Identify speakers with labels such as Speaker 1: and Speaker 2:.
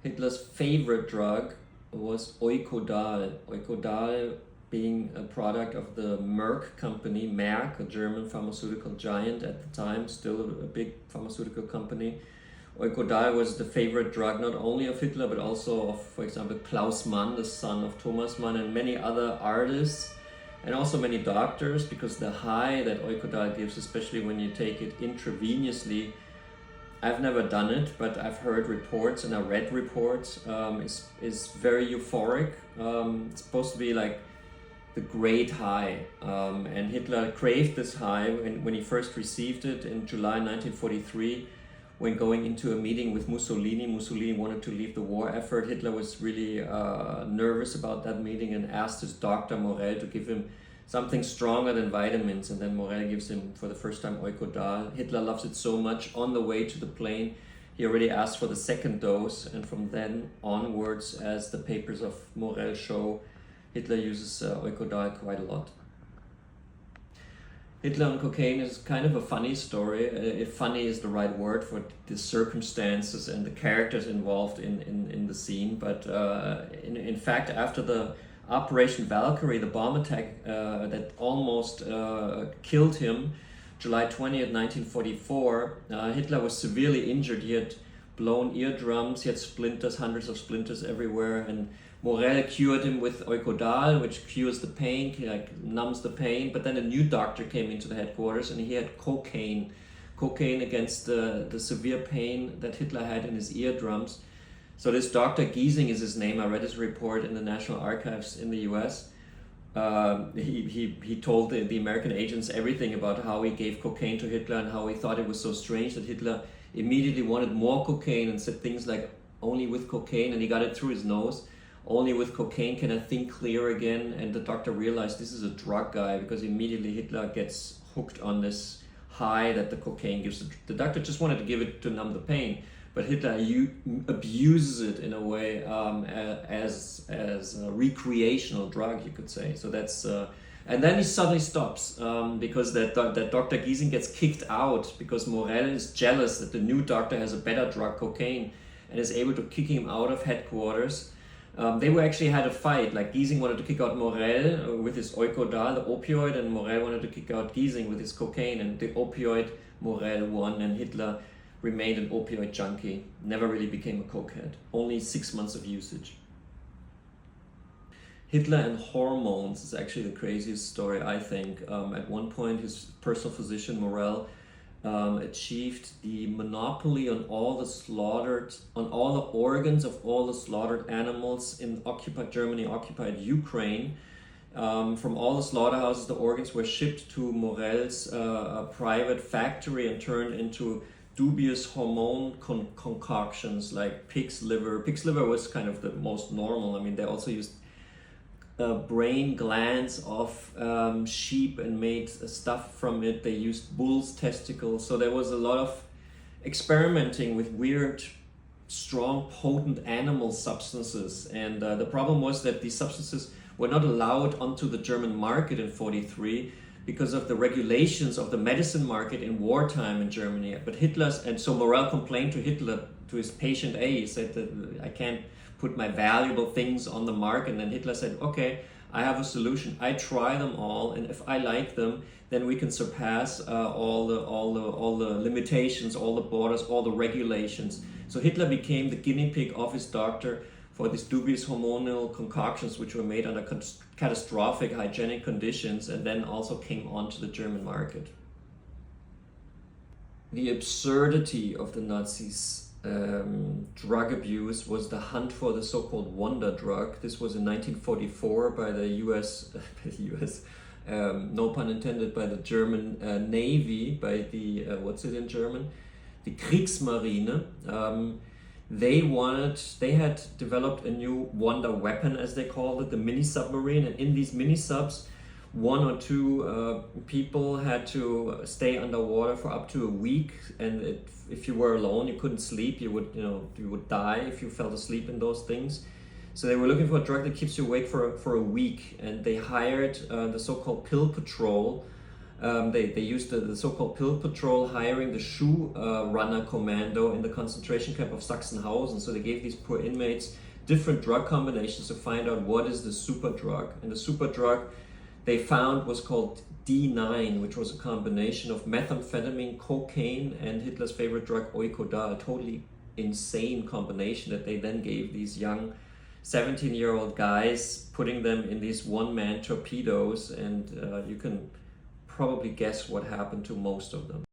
Speaker 1: Hitler's favorite drug was Eukodal. Eukodal being a product of the Merck company, Merck, a German pharmaceutical giant at the time, still a big pharmaceutical company. Eukodal was the favorite drug not only of Hitler but also of, for example, Klaus Mann, the son of Thomas Mann, and many other artists, and also many doctors, because the high that Eukodal gives, especially when you take it intravenously, I've never done it, but I've heard reports and I read reports, is very euphoric. It's supposed to be like the great high, and Hitler craved this high when he first received it in July 1943, when going into a meeting with Mussolini. Mussolini wanted to leave the war effort. Hitler was really nervous about that meeting and asked his doctor Morel to give him something stronger than vitamins, and then Morel gives him for the first time Eukodal. Hitler loves it so much. On the way to the plane, he already asked for the second dose, and from then onwards, as the papers of Morel show, Hitler uses Eukodal quite a lot. Hitler and cocaine is kind of a funny story, if funny is the right word for the circumstances and the characters involved in the scene. But in fact, after the Operation Valkyrie, the bomb attack that almost killed him, July 20th, 1944, Hitler was severely injured. He had blown eardrums, he had splinters, hundreds of splinters everywhere, and Morel cured him with Eukodal, which cures the pain, like numbs the pain. But then a new doctor came into the headquarters and he had cocaine against the severe pain that Hitler had in his eardrums. So this Dr. Giesing is his name. I read his report in the National Archives in the US. He told the American agents everything about how he gave cocaine to Hitler and how he thought it was so strange that Hitler immediately wanted more cocaine and said things like, only with cocaine, and he got it through his nose. Only with cocaine can I think clear again. And the doctor realized this is a drug guy, because immediately Hitler gets hooked on this high that the cocaine gives. The doctor just wanted to give it to numb the pain, but Hitler abuses it in a way as a recreational drug, you could say. So that's and then he suddenly stops because that Dr. Giesing gets kicked out because Morel is jealous that the new doctor has a better drug, cocaine, and is able to kick him out of headquarters. They were actually had a fight. Like Giesing wanted to kick out Morel with his Eukodal, the opioid, and Morel wanted to kick out Giesing with his cocaine, and the opioid Morel won, and Hitler remained an opioid junkie, never really became a cokehead. Only 6 months of usage. Hitler and hormones is actually the craziest story, I think. At one point, his personal physician, Morel, achieved the monopoly on all the organs of all the slaughtered animals in occupied Germany, occupied Ukraine. From all the slaughterhouses, the organs were shipped to Morel's private factory and turned into dubious hormone concoctions like pig's liver. Pig's liver was kind of the most normal. I mean, they also used brain glands of sheep and made stuff from it. They used bull's testicles. So there was a lot of experimenting with weird, strong, potent animal substances. And the problem was that these substances were not allowed onto the German market in 1943 because of the regulations of the medicine market in wartime in Germany. But so Morel complained to Hitler, to his patient A. He said that I can't put my valuable things on the market. And then Hitler said, okay, I have a solution. I try them all, and if I like them, then we can surpass all the limitations, all the borders, all the regulations. So Hitler became the guinea pig of his doctor for these dubious hormonal concoctions, which were made under catastrophic hygienic conditions, and then also came onto the German market. The absurdity of the Nazis' drug abuse was the hunt for the so-called wonder drug. This was in 1944 by the US, no pun intended, by the German Navy, by the, what's it in German? The Kriegsmarine. They had developed a new wonder weapon, as they called it, the mini submarine, and in these mini subs, 1 or 2 people had to stay underwater for up to a week, and if you were alone, you couldn't sleep. You would die if you fell asleep in those things. So they were looking for a drug that keeps you awake for a week, and they hired the so-called pill patrol They used the so-called pill patrol, hiring the shoe runner commando in the concentration camp of Sachsenhausen. So they gave these poor inmates different drug combinations to find out what is the super drug. And the super drug they found was called D9, which was a combination of methamphetamine, cocaine, and Hitler's favorite drug, Eukodal. Totally insane combination that they then gave these young 17-year-old guys, putting them in these one-man torpedoes, and you can probably guess what happened to most of them.